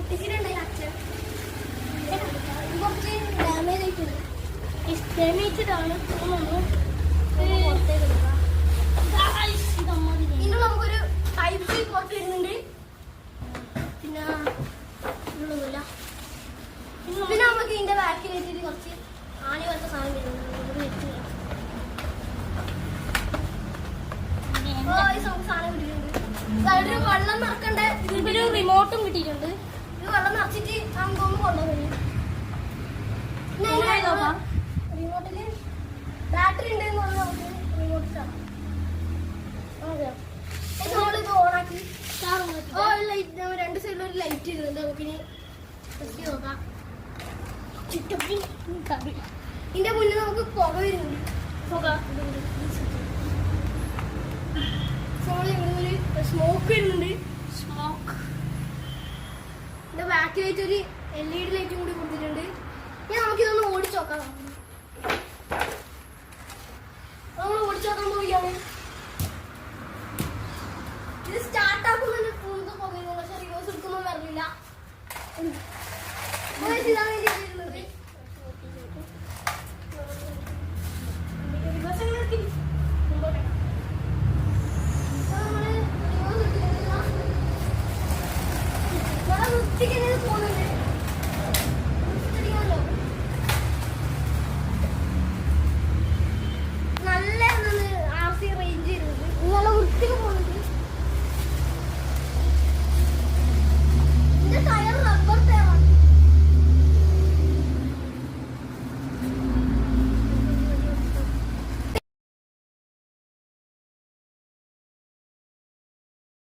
പൊട്ടിച്ചിട്ടുണ്ടായി അച്ഛൻ. കുറച്ച് ഡാമേജ് ആയിട്ടുണ്ട്. ഡാമേജിട്ടാണ് തോന്നുന്നു. ഇതിന് നമുക്കൊരു ടൈപ്പ് സി പോർട്ട് വരുന്നുണ്ട്. പിന്നെ ഒന്നുമില്ല. പിന്നെ നമുക്ക് ഇതിന്റെ ബാക്കിൽ വെച്ചിട്ട് കുറച്ച് ആണി പോലത്തെ സാധനം വരുന്നുണ്ട്. സാധനം കിട്ടിയിട്ടുണ്ട്. വെള്ളം നിറക്കണ്ട ഇതിന്റെ ഒരു റിമോട്ടും കിട്ടിയിട്ടുണ്ട്. ഇത് വെള്ളം നിറച്ചിട്ട് നമുക്കൊന്ന് കൊണ്ടുപോകും. റിമോട്ടില് ബാറ്ററി ഉണ്ടെന്ന് പറഞ്ഞാൽ നമുക്ക് റിമോട്ട് ഇടാം. നമ്മളിത് ഓണാക്കി രണ്ട് സൈഡിൽ ഒരു ലൈറ്റ് ഇടുന്നുണ്ട്. നമുക്കിനി നോക്കാം. ഇതിന്റെ മുന്നിൽ നമുക്ക് പുക വരുന്നുണ്ട്. സ്മോക്ക് വരുന്നുണ്ട്. സ്മോക്ക് ഇതിന്റെ ബാക്കിലായിട്ട് ഒരു LED ലൈറ്റും കൂടി കൊടുത്തിട്ടുണ്ട്. ഞാൻ നമുക്കിതൊന്ന് ഓടിച്ചു നോക്കാം. നമ്മൾ ഓടിച്ചു നോക്കാൻ പോവുകയാണ്. ഇത് സ്റ്റാർട്ട് ആക്കുന്നുണ്ട്. പുക പക്ഷെ റിവേഴ്സ് എടുക്കുമ്പോൾ വരില്ല. ഇതാണ്